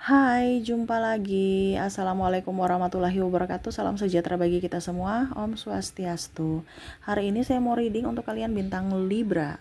Hai, jumpa lagi. Assalamualaikum warahmatullahi wabarakatuh. Salam sejahtera bagi kita semua. Om Swastiastu. Hari ini saya mau reading untuk kalian bintang Libra.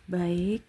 Baik,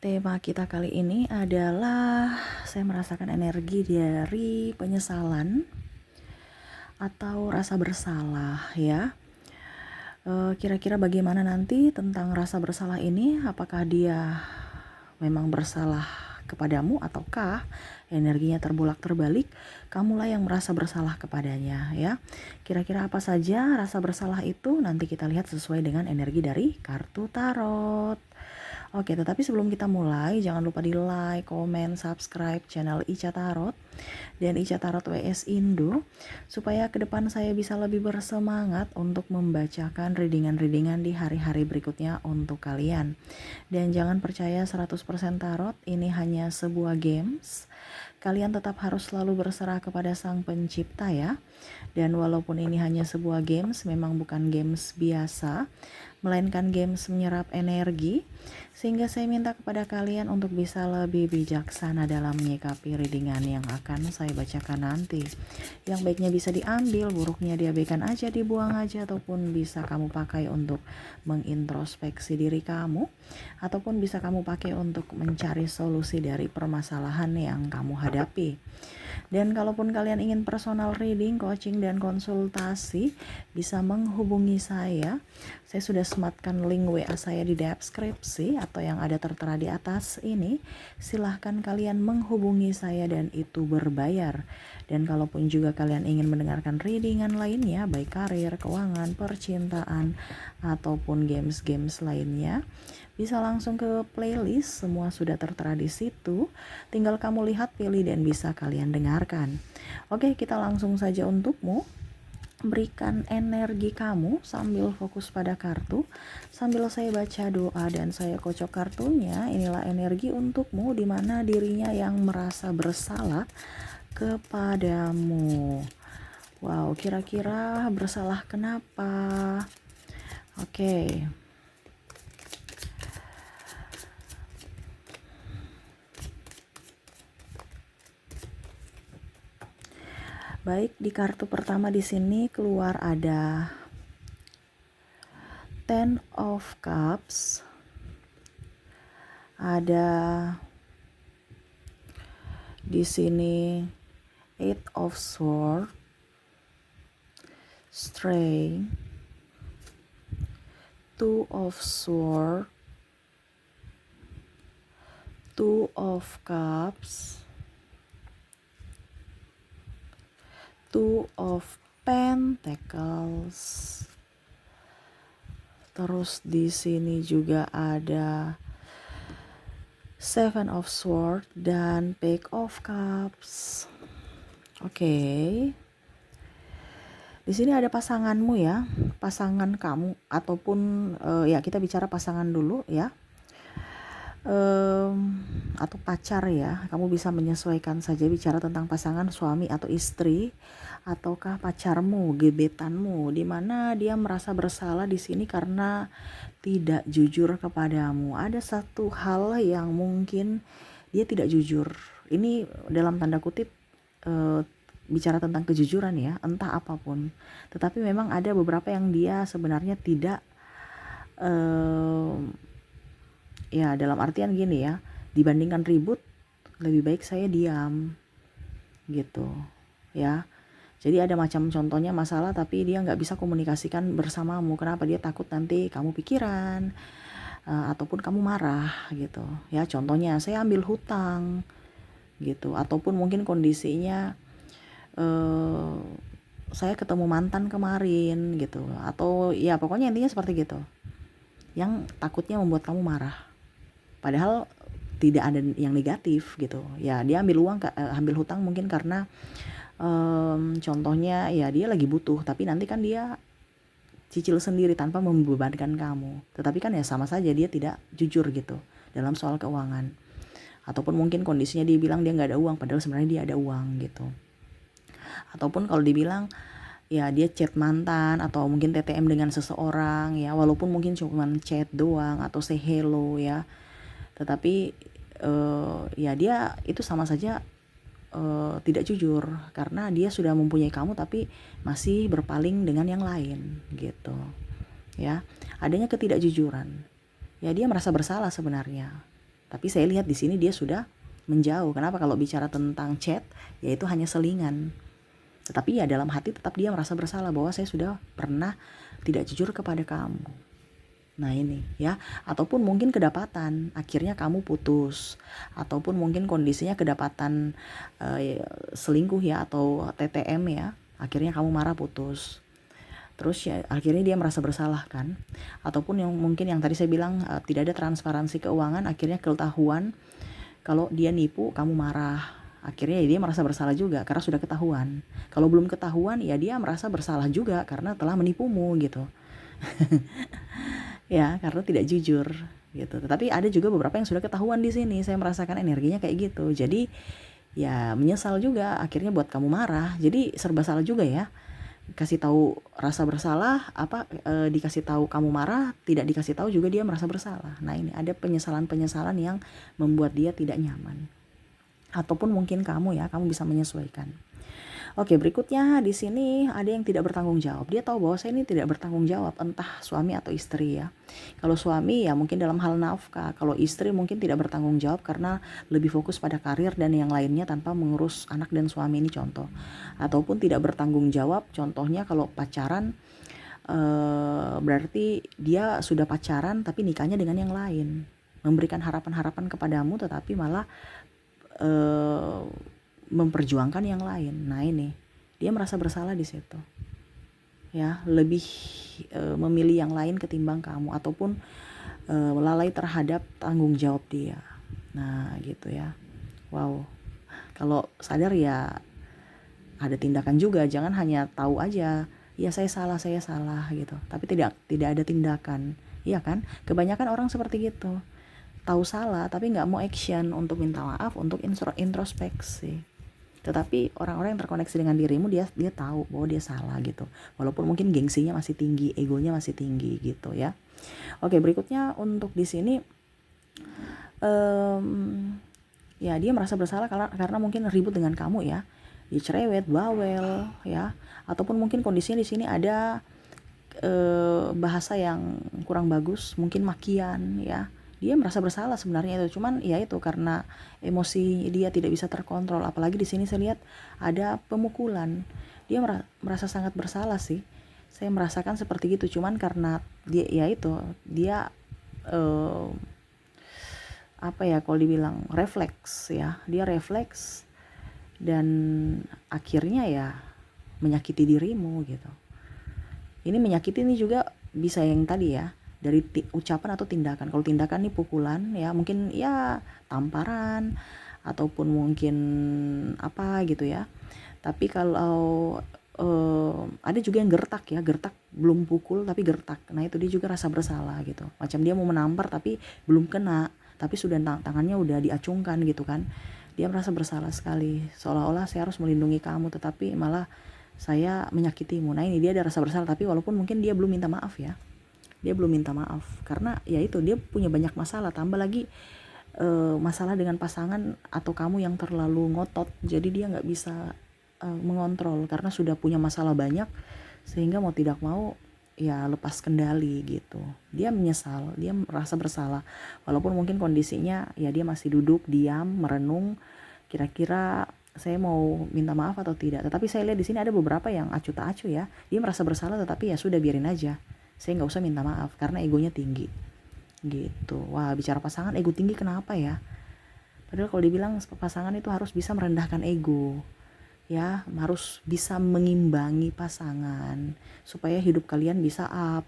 tema kita kali ini adalah saya merasakan energi dari penyesalan atau rasa bersalah ya. Kira-kira bagaimana nanti tentang rasa bersalah ini? Apakah dia memang bersalah kepadamu ataukah energinya terbolak-terbalik, kamulah yang merasa bersalah kepadanya ya. Kira-kira apa saja rasa bersalah itu? Nanti kita lihat sesuai dengan energi dari kartu tarot. Oke, tetapi sebelum kita mulai, jangan lupa di like, komen, subscribe channel Ica Tarot dan Ica Tarot WS Indo, supaya ke depan saya bisa lebih bersemangat untuk membacakan readingan-readingan di hari-hari berikutnya untuk kalian. Dan jangan percaya 100% tarot, ini hanya sebuah games. Kalian tetap harus selalu berserah kepada Sang Pencipta ya. Dan walaupun ini hanya sebuah games, memang bukan games biasa, melainkan games menyerap energi, sehingga saya minta kepada kalian untuk bisa lebih bijaksana dalam menyikapi readingan yang akan saya bacakan nanti. Yang baiknya bisa diambil, buruknya diabaikan aja, dibuang aja, ataupun bisa kamu pakai untuk mengintrospeksi diri kamu, ataupun bisa kamu pakai untuk mencari solusi dari permasalahan yang kamu hadapi. Dan kalaupun kalian ingin personal reading, coaching, dan konsultasi, bisa menghubungi saya. Saya sudah sematkan link WA saya di deskripsi atau yang ada tertera di atas ini. Silahkan kalian menghubungi saya dan itu berbayar. Dan kalaupun juga kalian ingin mendengarkan readingan lainnya, baik karir, keuangan, percintaan, ataupun games-games lainnya, bisa langsung ke playlist, semua sudah tertera di situ. Tinggal kamu lihat, pilih, dan bisa kalian dengarkan. Oke, kita langsung saja untukmu. Berikan energi kamu sambil fokus pada kartu, sambil saya baca doa dan saya kocok kartunya. Inilah energi untukmu, di mana dirinya yang merasa bersalah kepadamu. Wow, kira-kira bersalah kenapa? Oke. Baik, di kartu pertama di sini keluar ada Ten of Cups, ada di sini Eight of Swords, Strength, Two of Swords, Two of Cups, Two of Pentacles. Terus di sini juga ada Seven of Swords dan Page of Cups. Oke. Di sini ada pasanganmu ya, pasangan kamu ataupun ya kita bicara pasangan dulu ya. Atau pacar ya, kamu bisa menyesuaikan saja bicara tentang pasangan, suami atau istri, ataukah pacarmu, gebetanmu, di mana dia merasa bersalah di sini karena tidak jujur kepadamu. Ada satu hal yang mungkin dia tidak jujur. Ini dalam tanda kutip bicara tentang kejujuran ya, entah apapun. Tetapi memang ada beberapa yang dia sebenarnya tidak ya dalam artian gini ya, dibandingkan ribut lebih baik saya diam gitu ya. Jadi ada macam contohnya masalah tapi dia nggak bisa komunikasikan bersamamu. Kenapa? Dia takut nanti kamu pikiran ataupun kamu marah gitu ya. Contohnya saya ambil hutang gitu, ataupun mungkin kondisinya saya ketemu mantan kemarin gitu, atau ya pokoknya intinya seperti gitu, yang takutnya membuat kamu marah. Padahal tidak ada yang negatif gitu ya. Dia ambil uang, ambil hutang mungkin karena contohnya ya dia lagi butuh, tapi nanti kan dia cicil sendiri tanpa membebankan kamu. Tetapi kan ya sama saja dia tidak jujur gitu dalam soal keuangan. Ataupun mungkin kondisinya dia bilang dia nggak ada uang, padahal sebenarnya dia ada uang gitu. Ataupun kalau dibilang ya dia chat mantan atau mungkin TTM dengan seseorang ya, walaupun mungkin cuma chat doang atau say hello ya, tetapi ya dia itu sama saja tidak jujur, karena dia sudah mempunyai kamu tapi masih berpaling dengan yang lain gitu ya. Adanya ketidakjujuran, ya dia merasa bersalah sebenarnya, tapi saya lihat di sini dia sudah menjauh. Kenapa? Kalau bicara tentang chat, yaitu hanya selingan, tetapi ya dalam hati tetap dia merasa bersalah bahwa saya sudah pernah tidak jujur kepada kamu. Nah ini ya, ataupun mungkin kedapatan, akhirnya kamu putus, ataupun mungkin kondisinya kedapatan selingkuh ya, atau TTM ya, akhirnya kamu marah putus. Terus ya akhirnya dia merasa bersalah kan, ataupun yang mungkin yang tadi saya bilang tidak ada transparansi keuangan, akhirnya ketahuan kalau dia nipu, kamu marah, akhirnya ya dia merasa bersalah juga karena sudah ketahuan. Kalau belum ketahuan ya dia merasa bersalah juga karena telah menipumu gitu. Ya, karena tidak jujur gitu. Tetapi ada juga beberapa yang sudah ketahuan di sini. Saya merasakan energinya kayak gitu. Jadi ya menyesal juga, akhirnya buat kamu marah. Jadi serba salah juga ya. Kasih tahu rasa bersalah, dikasih tahu kamu marah, tidak dikasih tahu juga dia merasa bersalah. Nah, ini ada penyesalan-penyesalan yang membuat dia tidak nyaman. Ataupun mungkin kamu bisa menyesuaikan. Oke, berikutnya di sini ada yang tidak bertanggung jawab. Dia tahu bahwa saya ini tidak bertanggung jawab, entah suami atau istri ya. Kalau suami ya mungkin dalam hal nafkah, kalau istri mungkin tidak bertanggung jawab karena lebih fokus pada karir dan yang lainnya tanpa mengurus anak dan suami, ini contoh. Ataupun tidak bertanggung jawab, contohnya kalau pacaran, berarti dia sudah pacaran tapi nikahnya dengan yang lain. Memberikan harapan-harapan kepadamu tetapi malah memperjuangkan yang lain. Nah ini dia merasa bersalah di situ ya, lebih memilih yang lain ketimbang kamu, ataupun lalai terhadap tanggung jawab dia. Nah gitu ya. Wow, kalau sadar ya ada tindakan juga, jangan hanya tahu aja ya saya salah gitu, tapi tidak ada tindakan. Iya kan, kebanyakan orang seperti gitu, tahu salah tapi nggak mau action untuk minta maaf, untuk introspeksi. Tetapi orang-orang yang terkoneksi dengan dirimu, dia tahu bahwa dia salah gitu, walaupun mungkin gengsinya masih tinggi, egonya masih tinggi gitu ya. Oke, berikutnya untuk di sini ya dia merasa bersalah karena mungkin ribut dengan kamu ya, dia cerewet, bawel ya, ataupun mungkin kondisinya di sini ada bahasa yang kurang bagus, mungkin makian ya. Dia merasa bersalah sebenarnya itu, cuman ya itu karena emosi dia tidak bisa terkontrol. Apalagi di sini saya lihat ada pemukulan, dia merasa sangat bersalah sih. Saya merasakan seperti gitu, cuman karena dia ya itu dia kalau dibilang refleks ya, dia refleks dan akhirnya ya menyakiti dirimu gitu. Ini menyakiti ini juga bisa yang tadi ya, dari ucapan atau tindakan. Kalau tindakan nih pukulan ya, mungkin ya tamparan ataupun mungkin apa gitu ya. Tapi kalau ada juga yang gertak belum pukul tapi gertak. Nah itu dia juga rasa bersalah gitu. Macam dia mau menampar tapi belum kena, tapi sudah tangannya udah diacungkan gitu kan. Dia merasa bersalah sekali, seolah-olah saya harus melindungi kamu tetapi malah saya menyakitimu. Nah ini dia ada rasa bersalah, tapi walaupun mungkin dia belum minta maaf ya. Dia belum minta maaf karena ya itu dia punya banyak masalah, tambah lagi masalah dengan pasangan atau kamu yang terlalu ngotot. Jadi dia nggak bisa mengontrol karena sudah punya masalah banyak, sehingga mau tidak mau ya lepas kendali gitu. Dia menyesal, dia merasa bersalah, walaupun mungkin kondisinya ya dia masih duduk diam merenung, kira-kira saya mau minta maaf atau tidak. Tetapi saya lihat di sini ada beberapa yang acuh tak acuh ya, dia merasa bersalah tetapi ya sudah biarin aja, saya nggak usah minta maaf karena egonya tinggi gitu. Wah, bicara pasangan ego tinggi kenapa ya? Padahal kalau dibilang pasangan itu harus bisa merendahkan ego ya, harus bisa mengimbangi pasangan supaya hidup kalian bisa up,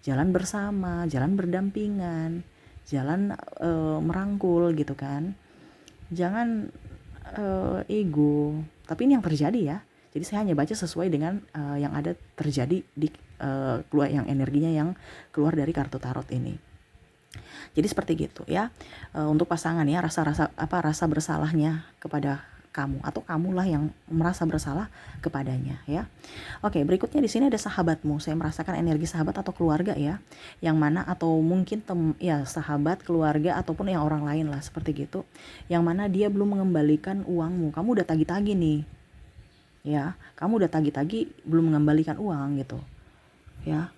jalan bersama, jalan berdampingan, jalan merangkul gitu kan. Jangan ego. Tapi ini yang terjadi ya. Jadi saya hanya baca sesuai dengan yang ada terjadi di keluar, yang energinya yang keluar dari kartu tarot ini. Jadi seperti gitu ya. Untuk pasangan ya, rasa bersalahnya kepada kamu, atau kamulah yang merasa bersalah kepadanya ya. Oke, berikutnya di sini ada sahabatmu. Saya merasakan energi sahabat atau keluarga ya, yang mana atau mungkin ya sahabat, keluarga ataupun yang orang lain lah seperti gitu, yang mana dia belum mengembalikan uangmu. Kamu udah tagih-tagih nih ya, kamu udah tagih-tagih belum mengembalikan uang gitu ya.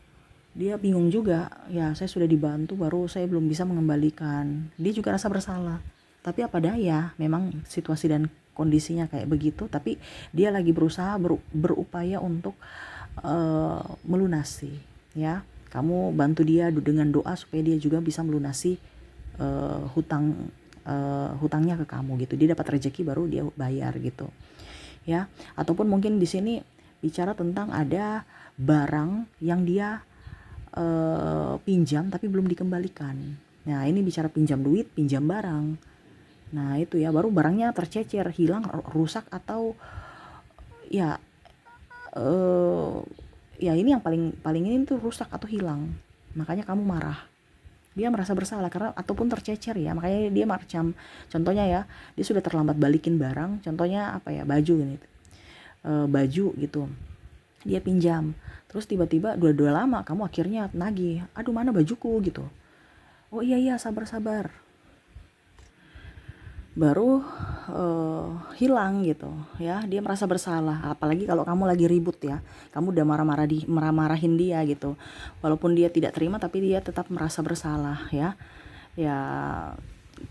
Dia bingung juga, ya saya sudah dibantu baru saya belum bisa mengembalikan. Dia juga rasa bersalah. Tapi apa daya, memang situasi dan kondisinya kayak begitu, tapi dia lagi berusaha berupaya untuk melunasi ya. Kamu bantu dia dengan doa supaya dia juga bisa melunasi hutangnya ke kamu gitu. Dia dapat rezeki baru dia bayar gitu. Ya, ataupun mungkin di sini bicara tentang ada barang yang dia pinjam tapi belum dikembalikan. Nah ini bicara pinjam duit, pinjam barang. Nah itu ya, baru barangnya tercecer, hilang, rusak, atau ya ya ini yang paling ini tuh rusak atau hilang. Makanya kamu marah. Dia merasa bersalah karena ataupun tercecer ya, makanya dia macam contohnya ya, dia sudah terlambat balikin barang, contohnya apa ya, baju ini, baju gitu. Dia pinjam, terus tiba-tiba dua lama kamu akhirnya nagih, aduh mana bajuku gitu. Oh iya sabar, baru hilang gitu ya. Dia merasa bersalah, apalagi kalau kamu lagi ribut ya, kamu udah marah-marahin dia gitu, walaupun dia tidak terima tapi dia tetap merasa bersalah ya, ya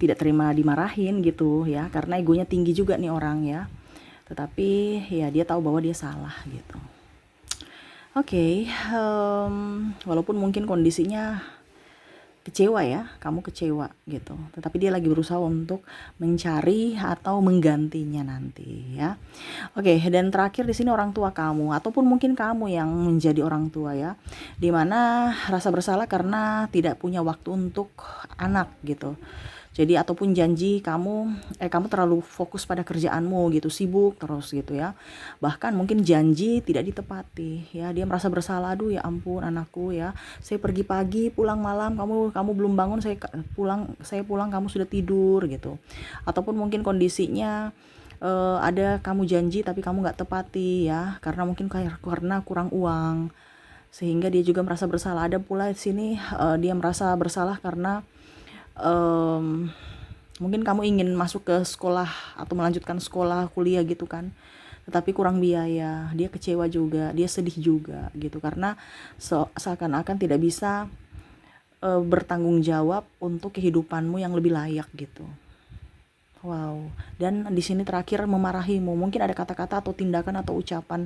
tidak terima dimarahin gitu ya, karena egonya tinggi juga nih orang ya, tetapi ya dia tahu bahwa dia salah gitu. Oke, walaupun mungkin kondisinya kecewa ya, kamu kecewa gitu, tetapi dia lagi berusaha untuk mencari atau menggantinya nanti ya. Oke, dan terakhir di sini orang tua kamu, ataupun mungkin kamu yang menjadi orang tua ya, dimana rasa bersalah karena tidak punya waktu untuk anak gitu. Jadi ataupun janji kamu terlalu fokus pada kerjaanmu gitu, sibuk terus gitu ya. Bahkan mungkin janji tidak ditepati ya. Dia merasa bersalah, aduh ya ampun anakku ya. Saya pergi pagi, pulang malam, kamu belum bangun, saya pulang kamu sudah tidur gitu. Ataupun mungkin kondisinya ada kamu janji tapi kamu nggak tepati ya, karena mungkin karena kurang uang, sehingga dia juga merasa bersalah. Ada pula di sini dia merasa bersalah karena mungkin kamu ingin masuk ke sekolah atau melanjutkan sekolah kuliah gitu kan, tetapi kurang biaya. Dia kecewa juga, dia sedih juga gitu, karena seakan-akan tidak bisa bertanggung jawab untuk kehidupanmu yang lebih layak gitu. Wow, dan di sini terakhir memarahimu. Mungkin ada kata-kata atau tindakan atau ucapan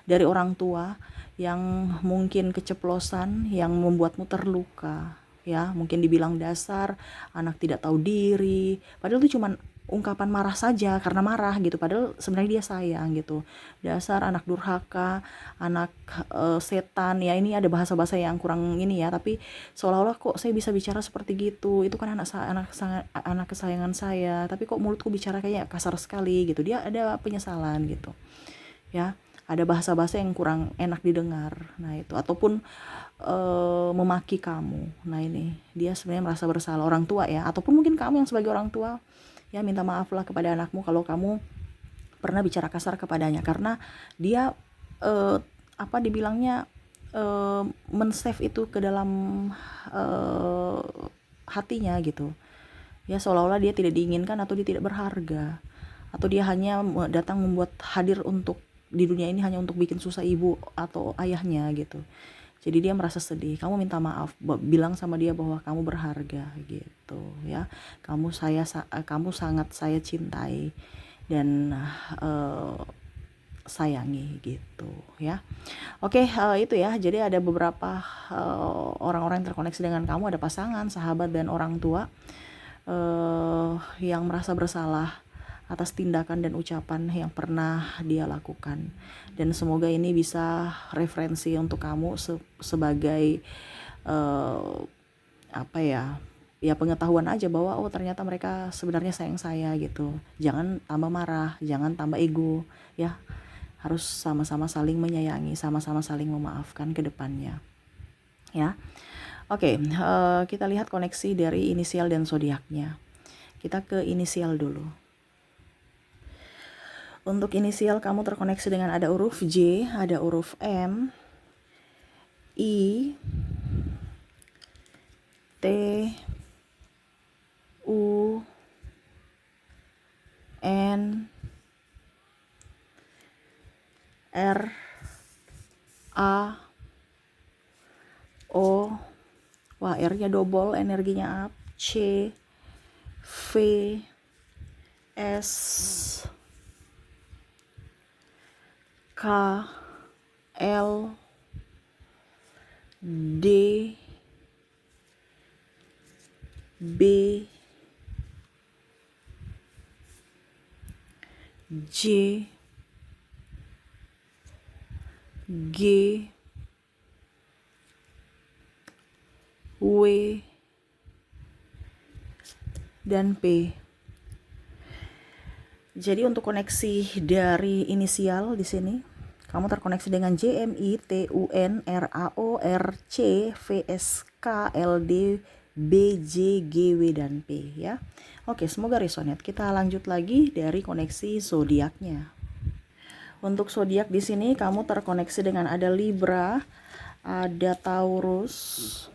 dari orang tua yang mungkin keceplosan, yang membuatmu terluka. Ya, mungkin dibilang dasar, anak tidak tahu diri. Padahal itu cuma ungkapan marah saja karena marah gitu. Padahal sebenarnya dia sayang gitu. Dasar anak durhaka, anak setan. Ya ini ada bahasa-bahasa yang kurang ini ya, tapi seolah-olah kok saya bisa bicara seperti gitu, itu kan anak kesayangan saya, tapi kok mulutku bicara kayak kasar sekali gitu. Dia ada penyesalan gitu ya, ada bahasa-bahasa yang kurang enak didengar. Nah itu, ataupun memaki kamu. Nah ini dia sebenarnya merasa bersalah, orang tua ya, ataupun mungkin kamu yang sebagai orang tua ya, minta maaflah kepada anakmu kalau kamu pernah bicara kasar kepadanya, karena dia dibilangnya men-save itu ke dalam hatinya gitu ya, seolah-olah dia tidak diinginkan atau dia tidak berharga, atau dia hanya datang membuat hadir untuk di dunia ini hanya untuk bikin susah ibu atau ayahnya gitu. Jadi dia merasa sedih. Kamu minta maaf, bilang sama dia bahwa kamu berharga gitu ya. Kamu sangat saya cintai dan sayangi gitu ya. Oke, itu ya. Jadi ada beberapa orang-orang yang terkoneksi dengan kamu, ada pasangan, sahabat, dan orang tua yang merasa bersalah atas tindakan dan ucapan yang pernah dia lakukan. Dan semoga ini bisa referensi untuk kamu sebagai ya pengetahuan aja bahwa oh ternyata mereka sebenarnya sayang saya gitu. Jangan tambah marah, jangan tambah ego ya. Harus sama-sama saling menyayangi, sama-sama saling memaafkan ke depannya ya. Oke, kita lihat koneksi dari inisial dan zodiaknya. Kita ke inisial dulu. Untuk inisial kamu terkoneksi dengan ada huruf J, ada huruf M, I, T, U, N, R, A, O, wah R-nya double, energinya up, C, V, S, K, L, D, B, J, G, W, dan P. Jadi untuk koneksi dari inisial di sini, kamu terkoneksi dengan J, M, I, T, U, N, R, A, O, R, C, V, S, K, L, D, B, J, G, W, dan P ya. Oke, semoga resonate. Kita lanjut lagi dari koneksi zodiaknya. Untuk zodiak di sini kamu terkoneksi dengan ada Libra, ada Taurus,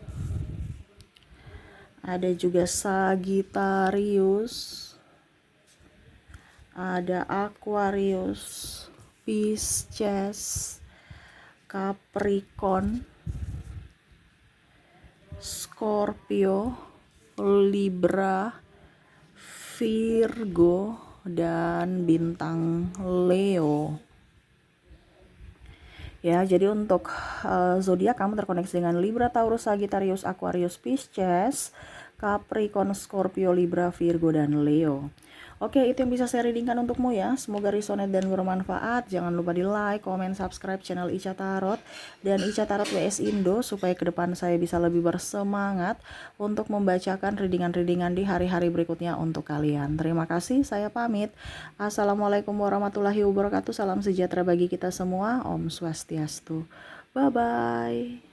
ada juga Sagittarius, ada Aquarius, Pisces, Capricorn, Scorpio, Libra, Virgo, dan bintang Leo. Ya, jadi untuk zodiak kamu terkoneksi dengan Libra, Taurus, Sagittarius, Aquarius, Pisces, Capricorn, Scorpio, Libra, Virgo, dan Leo. Oke, itu yang bisa saya readingkan untukmu ya. Semoga resonate dan bermanfaat. Jangan lupa di like, comment, subscribe channel Ica Tarot dan Ica Tarot WS Indo supaya ke depan saya bisa lebih bersemangat untuk membacakan readingan-readingan di hari-hari berikutnya untuk kalian. Terima kasih, saya pamit. Assalamualaikum warahmatullahi wabarakatuh. Salam sejahtera bagi kita semua. Om Swastiastu. Bye-bye.